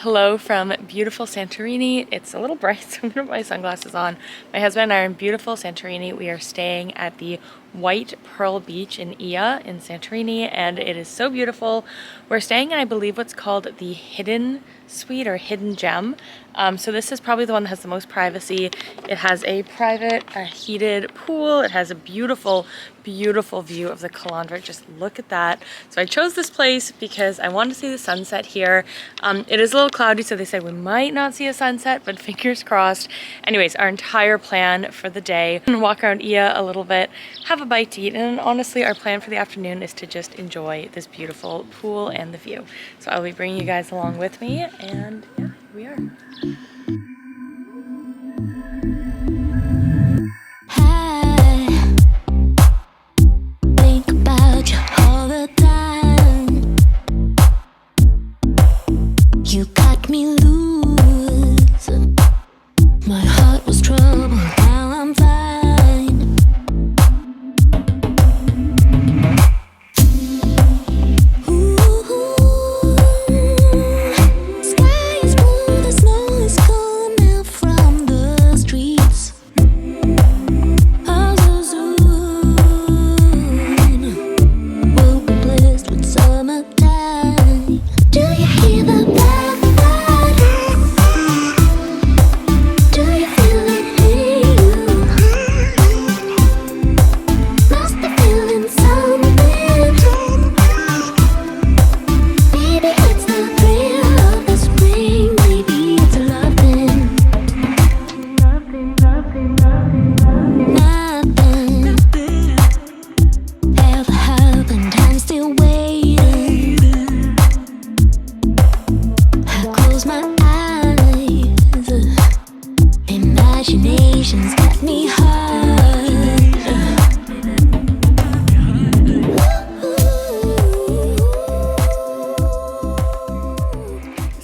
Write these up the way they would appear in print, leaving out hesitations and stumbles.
Hello from beautiful Santorini. It's a little bright, so I'm gonna put my sunglasses on. My husband and I are in beautiful Santorini. We are staying at the White Pearl Beach in Ia in Santorini, and it is so beautiful. We're staying in, I believe, what's called the Hidden Suite or Hidden Gem. So this is probably the one that has the most privacy. It has a private, heated pool. It has a beautiful, beautiful view of the Calandra. Just look at that. So I chose this place because I wanted to see the sunset here. It is a little cloudy, so they said we might not see a sunset, but fingers crossed. Anyways, our entire plan for the day, I'm gonna walk around Ia a little bit, have a bite to eat, and honestly, our plan for the afternoon is to just enjoy this beautiful pool and the view. So I'll be bringing you guys along with me, and yeah, here we are.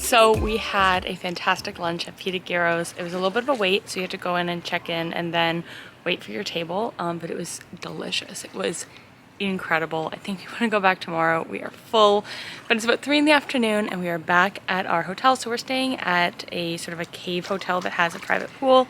So we had a fantastic lunch at Pita Gyro's. It was a little bit of a wait, so you had to go in and check in and then wait for your table, but it was delicious. It was incredible. I think we want to go back tomorrow. We are full, but it's about 3 in the afternoon and we are back at our hotel. So we're staying at a sort of a cave hotel that has a private pool.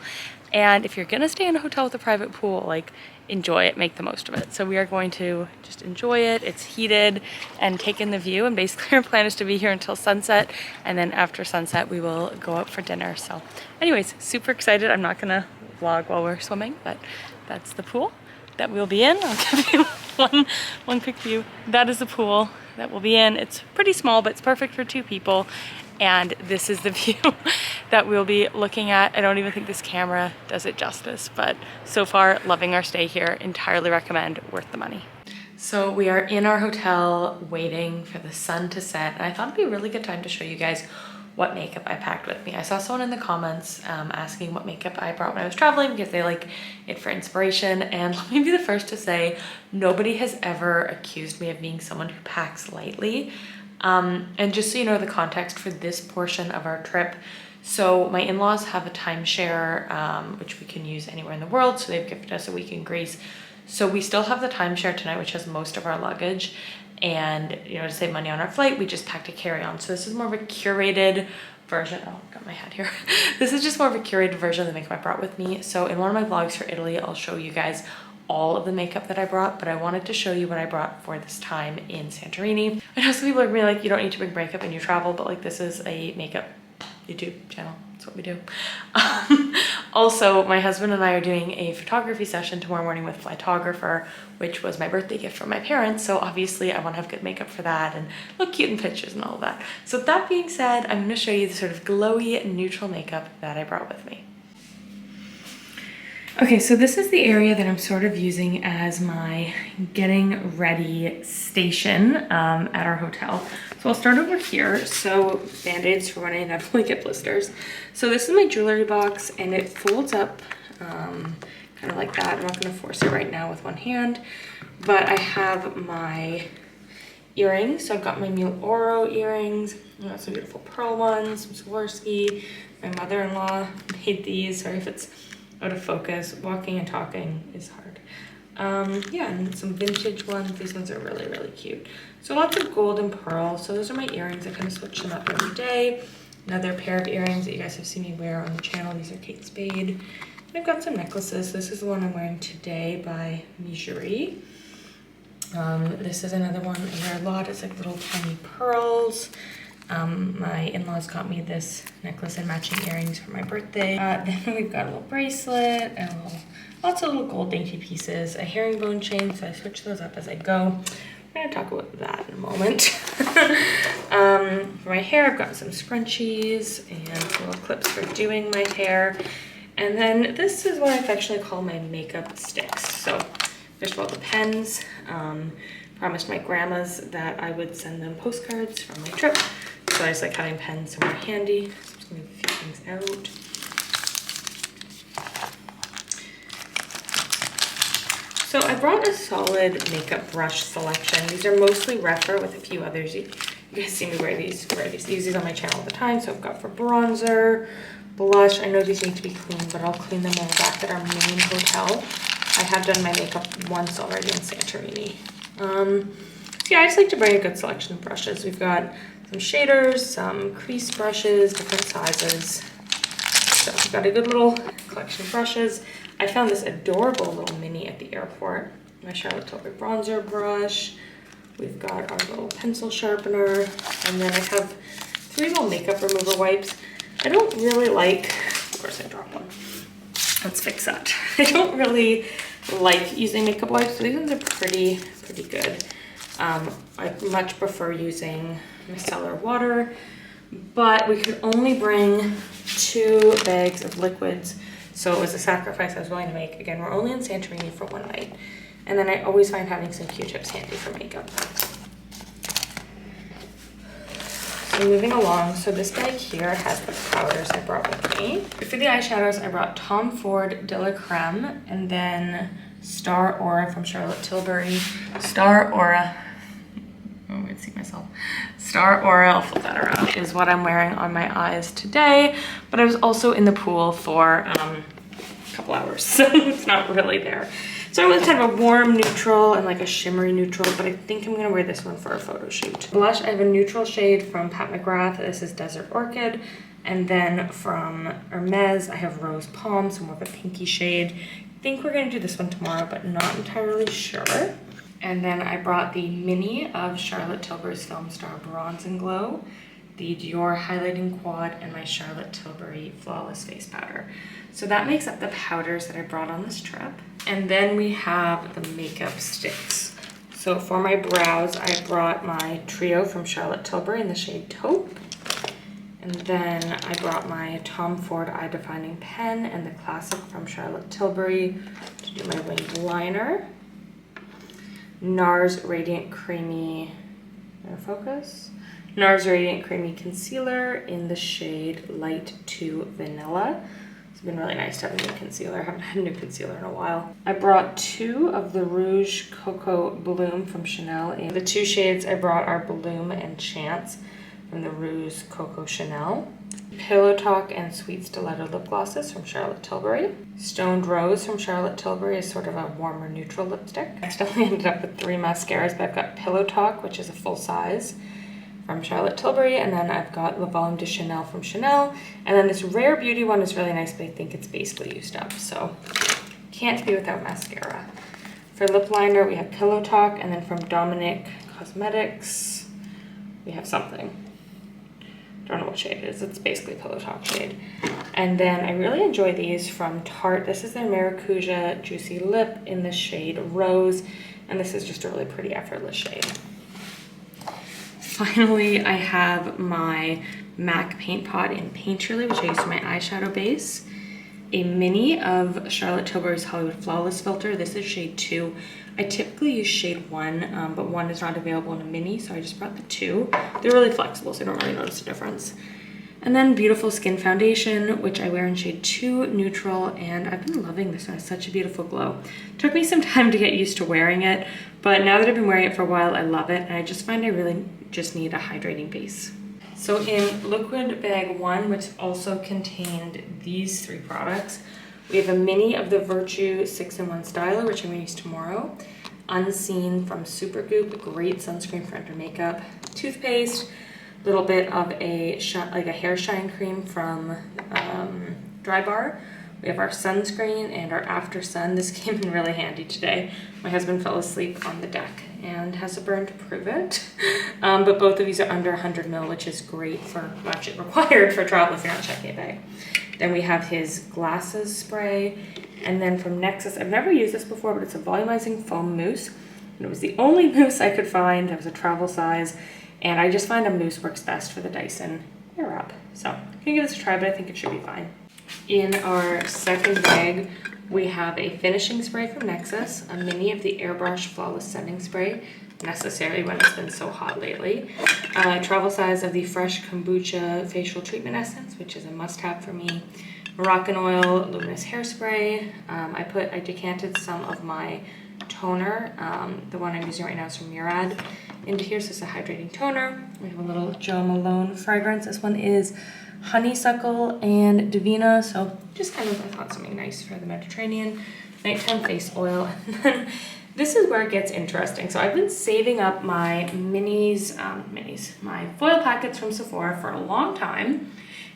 And if you're gonna stay in a hotel with a private pool, like, enjoy it, make the most of it. So we are going to just enjoy it. It's heated and take in the view. And basically our plan is to be here until sunset. And then after sunset, we will go out for dinner. So anyways, super excited. I'm not gonna vlog while we're swimming, but that's the pool that we'll be in. I'll give you one quick view. That is the pool that we'll be in. It's pretty small, but it's perfect for 2 people. And this is the view that we'll be looking at. I don't even think this camera does it justice, but so far, loving our stay here. Entirely recommend, worth the money. So we are in our hotel waiting for the sun to set. And I thought it'd be a really good time to show you guys what makeup I packed with me. I saw someone in the comments asking what makeup I brought when I was traveling because they like it for inspiration. And let me be the first to say, nobody has ever accused me of being someone who packs lightly. And just so you know the context for this portion of our trip, so my in-laws have a timeshare, which we can use anywhere in the world. So they've gifted us a week in Greece. So we still have the timeshare tonight, which has most of our luggage. And, you know, to save money on our flight, we just packed a carry-on. So this is more of a curated version. Oh, got my hat here. This is just more of a curated version of the makeup I brought with me. So in one of my vlogs for Italy, I'll show you guys all of the makeup that I brought, but I wanted to show you what I brought for this time in Santorini. I know some people are gonna be like, you don't need to bring makeup when you travel, but like, this is a makeup YouTube channel. That's what we do. Also, my husband and I are doing a photography session tomorrow morning with Photographer, which was my birthday gift from my parents. So obviously I want to have good makeup for that and look cute in pictures and all of that. So that being said, I'm going to show you the sort of glowy neutral makeup that I brought with me. Okay, so this is the area that I'm sort of using as my getting ready station at our hotel. So I'll start over here. So Band-Aids for when I inevitably get blisters. So this is my jewelry box and it folds up kind of like that. I'm not gonna force it right now with one hand, but I have my earrings. So I've got my Mule Oro earrings. I've got some beautiful pearl ones, some Swarovski. My mother-in-law made these. Sorry if it's out of focus. Walking and talking is hard. Yeah, and some vintage ones. These ones are really, really cute. So lots of gold and pearl. So those are my earrings. I kind of switch them up every day. Another pair of earrings that you guys have seen me wear on the channel. These are Kate Spade. And I've got some necklaces. This is the one I'm wearing today by Misery. This is another one I wear a lot. It's like little tiny pearls. My in-laws got me this necklace and matching earrings for my birthday. Then we've got a little bracelet and lots of little gold dainty pieces, a herringbone chain, so I switch those up as I go. We're gonna talk about that in a moment. For my hair, I've got some scrunchies and little clips for doing my hair. And then this is what I affectionately call my makeup sticks. So first of all, the pens. Promised my grandmas that I would send them postcards from my trip. So I just like having pens somewhere handy. So I'm just gonna move a few things out. So I brought a solid makeup brush selection. These are mostly Refer with a few others. You guys see me wear these. I use these on my channel all the time. So I've got for bronzer, blush. I know these need to be cleaned, but I'll clean them when we're back at our main hotel. I have done my makeup once already in Santorini. So yeah, I just like to bring a good selection of brushes. We've got some shaders, some crease brushes, different sizes. So we've got a good little collection of brushes. I found this adorable little mini at the airport. My Charlotte Tilbury bronzer brush. We've got our little pencil sharpener. And then I have 3 little makeup remover wipes. I don't really like, of course I dropped one. Let's fix that. I don't really like using makeup wipes, so these ones are pretty good. I much prefer using micellar water, but we could only bring 2 bags of liquids, so it was a sacrifice I was willing to make. Again, we're only in Santorini for one night, and then I always find having some Q-tips handy for makeup. So moving along, so this bag here has the powders I brought with me. For the eyeshadows, I brought Tom Ford De La Creme and then Star Aura from Charlotte Tilbury. Star Aura, oh, I see myself. Star Aura, I'll flip that around, is what I'm wearing on my eyes today, but I was also in the pool for a couple hours, so it's not really there. So I went with kind of a warm neutral and like a shimmery neutral, but I think I'm gonna wear this one for a photo shoot. Blush, I have a neutral shade from Pat McGrath. This is Desert Orchid. And then from Hermes, I have Rose Palm, so more of a pinky shade. I think we're gonna do this one tomorrow, but not entirely sure. And then I brought the mini of Charlotte Tilbury's Film Star Bronze and Glow, the Dior Highlighting Quad, and my Charlotte Tilbury Flawless Face Powder. So that makes up the powders that I brought on this trip. And then we have the makeup sticks. So for my brows, I brought my Trio from Charlotte Tilbury in the shade Taupe. And then I brought my Tom Ford Eye Defining Pen and the Classic from Charlotte Tilbury to do my winged liner. NARS Radiant Creamy, focus? NARS Radiant Creamy Concealer in the shade Light to Vanilla. It's been really nice to have a new concealer. I haven't had a new concealer in a while. I brought 2 of the Rouge Coco Bloom from Chanel. And the 2 shades I brought are Bloom and Chance from the Rouge Coco Chanel. Pillow Talk and Sweet Stiletto lip glosses from Charlotte Tilbury. Stoned Rose from Charlotte Tilbury is sort of a warmer neutral lipstick. I accidentally ended up with 3 mascaras, but I've got Pillow Talk, which is a full size, from Charlotte Tilbury, and then I've got Le Volume de Chanel from Chanel, and then this Rare Beauty one is really nice, but I think it's basically used up, so can't be without mascara. For lip liner, we have Pillow Talk, and then from Dominic Cosmetics, we have something. Don't know what shade it is. It's basically Pillow Talk shade. And then I really enjoy these from Tarte. This is their Maracuja Juicy Lip in the shade Rose, and this is just a really pretty effortless shade. Finally, I have my MAC Paint Pot in Painterly, which I use for my eyeshadow base. A mini of Charlotte Tilbury's Hollywood Flawless Filter. This is shade 2. I typically use shade 1, but 1 is not available in a mini, so I just brought the 2. They're really flexible, so I don't really notice the difference. And then Beautiful Skin Foundation, which I wear in shade 2 Neutral, and I've been loving this one. It's such a beautiful glow. It took me some time to get used to wearing it, but now that I've been wearing it for a while, I love it, and I just find I really just need a hydrating base. So in liquid bag 1, which also contained these 3 products, we have a mini of the Virtue 6-in-1 Styler, which I'm going to use tomorrow. Unseen from Supergoop, great sunscreen for under makeup. Toothpaste, little bit of like a hair shine cream from Dry Bar. We have our sunscreen and our after sun. This came in really handy today. My husband fell asleep on the deck and has a burn to prove it. But both of these are under 100 ml, which is great for much required for travel if you're not checking a bag. Then we have his glasses spray. And then from Nexus, I've never used this before, but it's a volumizing foam mousse. And it was the only mousse I could find. It was a travel size. And I just find a mousse works best for the Dyson Airwrap. So I'm gonna give this a try, but I think it should be fine. In our second bag, we have a finishing spray from Nexus, a mini of the Airbrush Flawless Setting Spray, necessary when it's been so hot lately. Travel size of the Fresh Kombucha Facial Treatment Essence, which is a must-have for me. Moroccan Oil Luminous Hairspray. I decanted some of my toner, the one I'm using right now is from Murad, into here, so it's a hydrating toner. We have a little Jo Malone fragrance. This one is honeysuckle and Divina, so just kind of I thought something nice for the Mediterranean. Nighttime face oil. And then this is where it gets interesting. So I've been saving up my my foil packets from Sephora for a long time,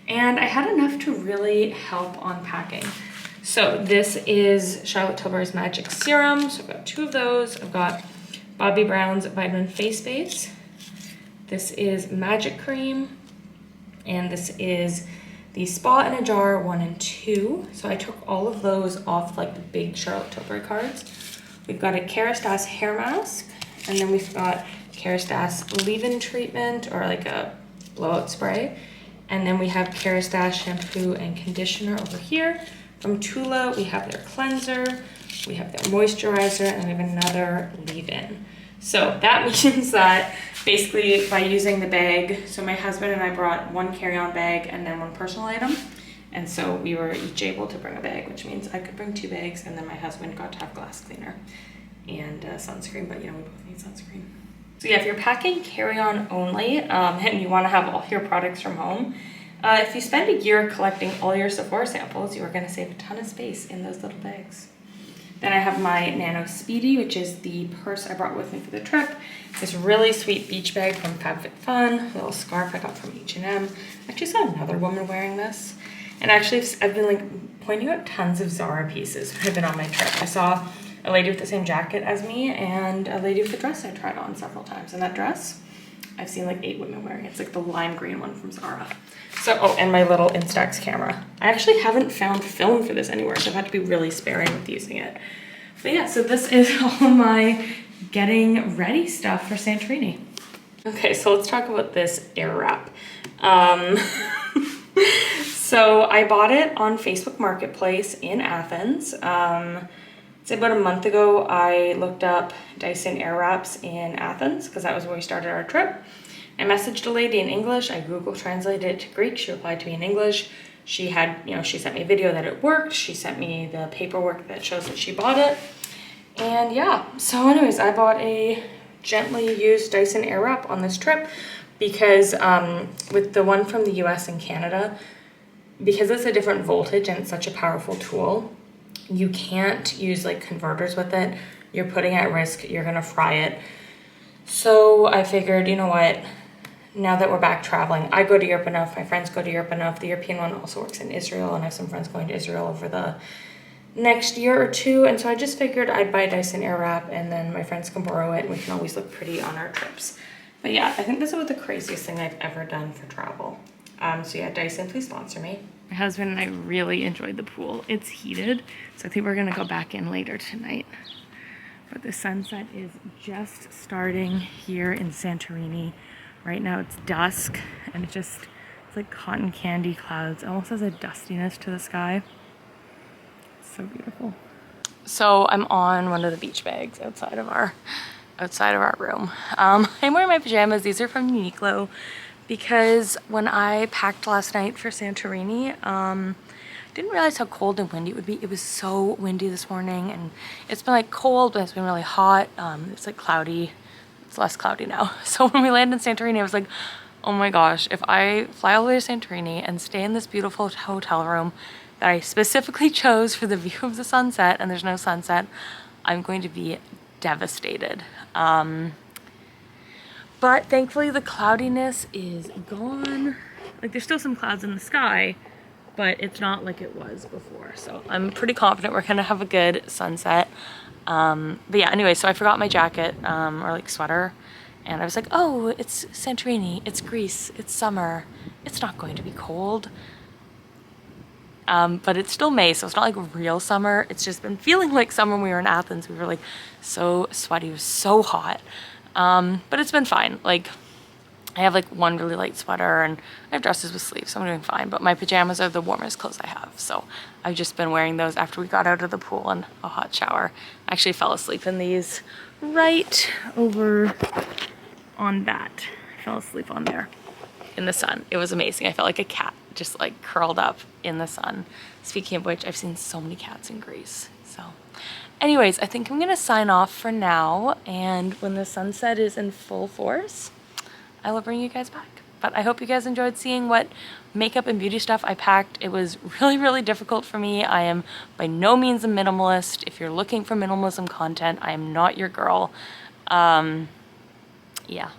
and I had enough to really help on packing. So this is Charlotte Tilbury's Magic Serum. So I've got 2 of those. I've got Bobbi Brown's Vitamin Face Base. This is Magic Cream. And this is the Spa in a Jar 1 and 2. So I took all of those off like the big Charlotte Tilbury cards. We've got a Kerastase hair mask, and then we've got Kerastase leave-in treatment, or like a blowout spray. And then we have Kerastase shampoo and conditioner over here. From Tula, we have their cleanser, we have their moisturizer, and we have another leave-in. So that means that basically by using the bag, so my husband and I brought 1 carry-on bag and then 1 personal item. And so we were each able to bring a bag, which means I could bring 2 bags, and then my husband got to have glass cleaner and sunscreen, but you know, we both need sunscreen. So yeah, if you're packing carry-on only, and you wanna have all your products from home, if you spend a year collecting all your Sephora samples, you are gonna save a ton of space in those little bags. Then I have my Nano Speedy, which is the purse I brought with me for the trip. This really sweet beach bag from FabFitFun, a little scarf I got from H&M. I actually saw another woman wearing this. And actually, I've been like pointing out tons of Zara pieces when I've been on my trip. I saw a lady with the same jacket as me and a lady with a dress I tried on several times. And that dress, I've seen like 8 women wearing it. It's like the lime green one from Zara. So, oh, and my little Instax camera. I actually haven't found film for this anywhere, so I've had to be really sparing with using it. But yeah, so this is all my getting ready stuff for Santorini. Okay, so let's talk about this Airwrap. So I bought it on Facebook Marketplace in Athens. It's about a month ago, I looked up Dyson Airwraps in Athens because that was where we started our trip. I messaged a lady in English. I Google translated it to Greek. She replied to me in English. She had, she sent me a video that it worked. She sent me the paperwork that shows that she bought it. And yeah, so anyways, I bought a gently used Dyson Airwrap on this trip because with the one from the US and Canada, because it's a different voltage and it's such a powerful tool, you can't use like converters with it. You're putting at risk, you're gonna fry it. So I figured, you know what, now that we're back traveling, I go to Europe enough, my friends go to Europe enough. The European one also works in Israel, and I have some friends going to Israel over the next year or 2. And so I just figured I'd buy a Dyson Airwrap and then my friends can borrow it and we can always look pretty on our trips. But yeah, I think this is about the craziest thing I've ever done for travel. So yeah, Dyson, please sponsor me. My husband and I really enjoyed the pool. It's heated, so I think we're gonna go back in later tonight. But the sunset is just starting here in Santorini. Right now it's dusk and it's like cotton candy clouds. It almost has a dustiness to the sky. It's so beautiful. So I'm on one of the beach bags outside of our room. I'm wearing my pajamas. These are from Uniqlo because when I packed last night for Santorini, didn't realize how cold and windy it would be. It was so windy this morning, and it's been like cold, but it's been really hot. It's like cloudy. It's less cloudy now. So when we landed in Santorini, I was like, oh my gosh, if I fly all the way to Santorini and stay in this beautiful hotel room that I specifically chose for the view of the sunset, and there's no sunset, I'm going to be devastated. But But thankfully the cloudiness is gone. Like there's still some clouds in the sky, but it's not like it was before. So I'm pretty confident we're gonna have a good sunset. But yeah, anyway, so I forgot my jacket or like sweater, and I was like, oh, it's Santorini, it's Greece, it's summer, it's not going to be cold. But it's still May, so it's not like real summer. It's just been feeling like summer when we were in Athens. We were like so sweaty, it was so hot. But it's been fine. Like I have like one really light sweater and I have dresses with sleeves, so I'm doing fine. But my pajamas are the warmest clothes I have. So I've just been wearing those after we got out of the pool and a hot shower. I actually fell asleep in these right over on that. I fell asleep on there in the sun. It was amazing. I felt like a cat just like curled up in the sun. Speaking of which, I've seen so many cats in Greece. So anyways, I think I'm gonna sign off for now, and when the sunset is in full force, I will bring you guys back. But I hope you guys enjoyed seeing what makeup and beauty stuff I packed. It was really, really difficult for me. I am by no means a minimalist. If you're looking for minimalism content, I am not your girl. Yeah.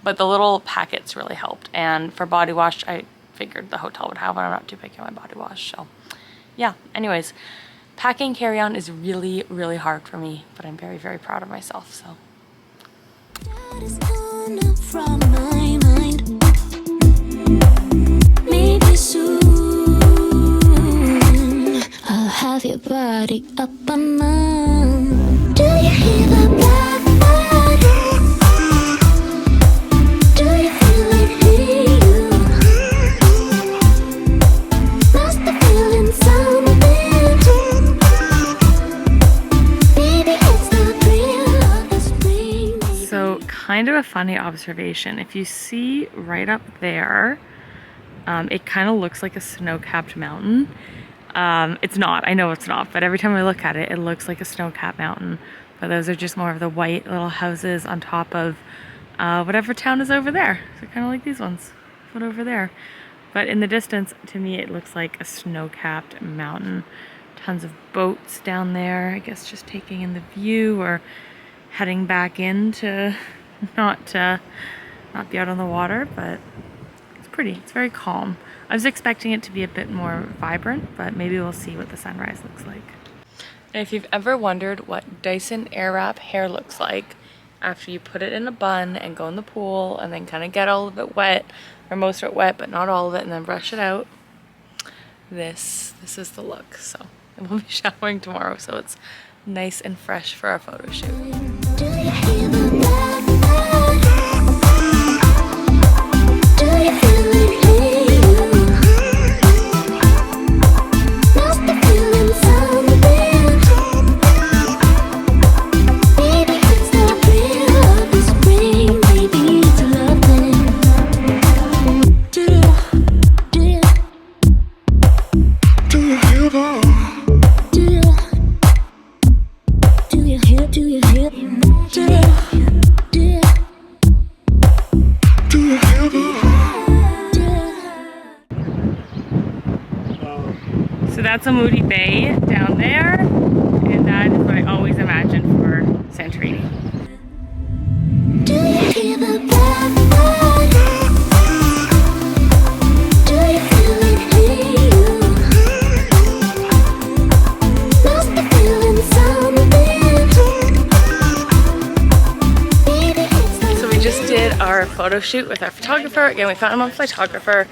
But the little packets really helped. And for body wash, I figured the hotel would have one. I'm not too picky on my body wash. So yeah, anyways, packing carry-on is really, really hard for me, but I'm very, very proud of myself. So. That is gone from my mind. Maybe soon I'll have your body up on mine. Do you hear the black? Kind of a funny observation. If you see right up there, it kind of looks like a snow-capped mountain. It's not, I know it's not, but every time I look at it, it looks like a snow-capped mountain. But those are just more of the white little houses on top of whatever town is over there. So kind of like these ones, but over there. But in the distance, to me, it looks like a snow-capped mountain. Tons of boats down there, I guess just taking in the view or heading back in to not be out on the water, but it's pretty. It's very calm. I was expecting it to be a bit more vibrant, but maybe we'll see what the sunrise looks like. And if you've ever wondered what Dyson Airwrap hair looks like after you put it in a bun and go in the pool and then kind of get all of it wet, or most of it wet but not all of it, and then brush it out, this is the look. So and we'll be showering tomorrow, so it's nice and fresh for our photo shoot. Do you hear the black? Do you feel it here? Must be feeling something. Maybe it's the thrill of the spring. Maybe it's love thing. Do you hear that? Do you hear? Do you hear? So that's a moody bay down there, and that is what I always imagined for Santorini. Do you hear the black? Do you feel it here? Must be feeling something. So we just did our photo shoot with our photographer. Again, we found him a photographer.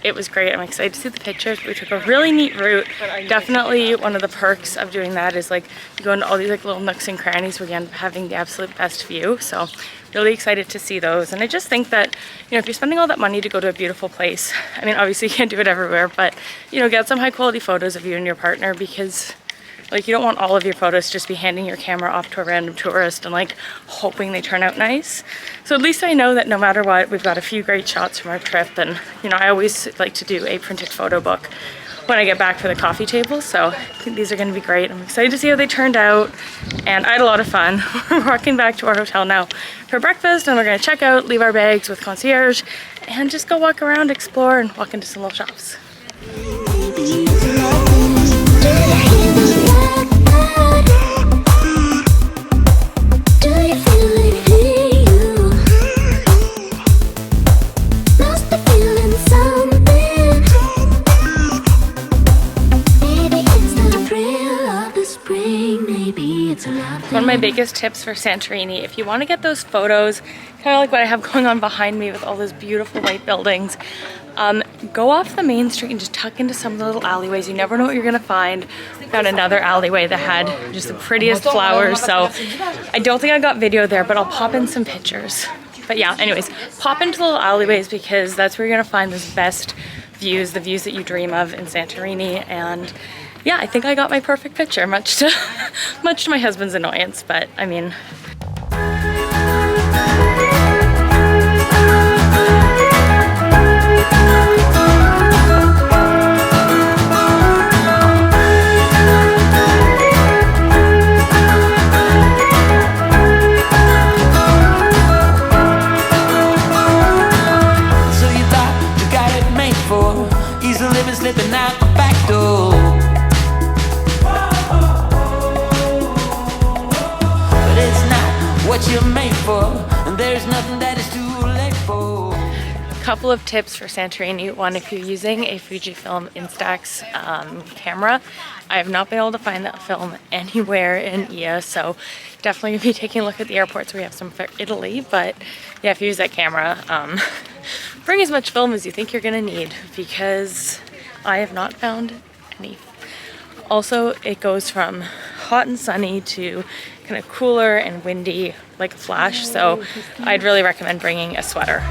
It was great. I'm excited to see the pictures. We took a really neat route. Definitely one of the perks of doing that is like you go into all these like little nooks and crannies where you end up having the absolute best view. So really excited to see those. And I just think that, you know, if you're spending all that money to go to a beautiful place, I mean, obviously you can't do it everywhere, but, you know, get some high quality photos of you and your partner, because like you don't want all of your photos to just be handing your camera off to a random tourist and like hoping they turn out nice. So at least I know that no matter what, we've got a few great shots from our trip. And you know, I always like to do a printed photo book when I get back for the coffee table. So I think these are going to be great. I'm excited to see how they turned out, and I had a lot of fun. We're walking back to our hotel now for breakfast, and we're going to check out, leave our bags with concierge, and just go walk around, explore, and walk into some little shops. One of my biggest tips for Santorini, if you want to get those photos, kind of like what I have going on behind me with all those beautiful white buildings, go off the main street and just tuck into some of the little alleyways. You never know what you're gonna find. Found another alleyway that had just the prettiest flowers, so I don't think I got video there, but I'll pop in some pictures. But yeah, anyways, pop into the little alleyways because that's where you're gonna find those best views, the views that you dream of in Santorini. And yeah, I think I got my perfect picture, much to my husband's annoyance, but I mean. Slipping out the back door, but it's not what you're made for, and there's nothing that is too late for. Couple of tips for Santorini. One, if you're using a Fujifilm Instax camera, I have not been able to find that film anywhere in IA, so definitely gonna be taking a look at the airports. We have some for Italy, but yeah, if you use that camera, bring as much film as you think you're gonna need, because I have not found any. Also, it goes from hot and sunny to kind of cooler and windy like a flash, so I'd really recommend bringing a sweater.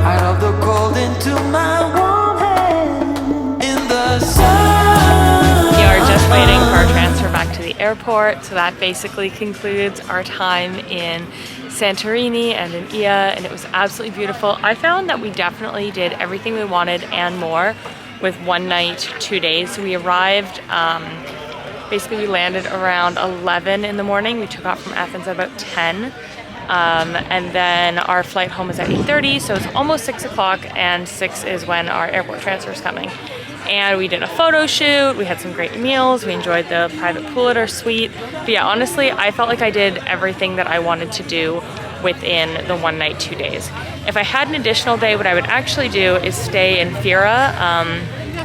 Out of the cold into my warm hand in the sun. We are just waiting for our transfer back to the airport, so that basically concludes our time in Santorini and in IA, and it was absolutely beautiful. I found that we definitely did everything we wanted and more with 1 night, 2 days. So we arrived, basically we landed around 11 in the morning. We took off from Athens at about 10. And then our flight home is at 8:30, so it's almost 6 o'clock, and 6 is when our airport transfer is coming. And we did a photo shoot, we had some great meals, we enjoyed the private pool at our suite. But yeah, honestly, I felt like I did everything that I wanted to do within the 1 night, 2 days. If I had an additional day, what I would actually do is stay in Fira,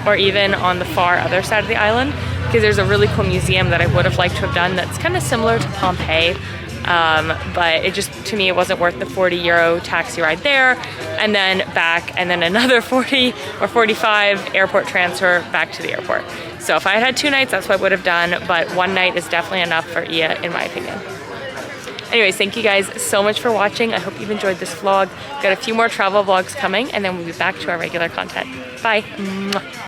or even on the far other side of the island, because there's a really cool museum that I would have liked to have done that's kind of similar to Pompeii. But it just, to me, it wasn't worth the €40 taxi ride there and then back, and then another 40 or 45 airport transfer back to the airport. So if I had 2 nights, that's what I would have done, but 1 night is definitely enough for IA, in my opinion. Anyways, thank you guys so much for watching. I hope you've enjoyed this vlog. Got a few more travel vlogs coming, and then we'll be back to our regular content. Bye.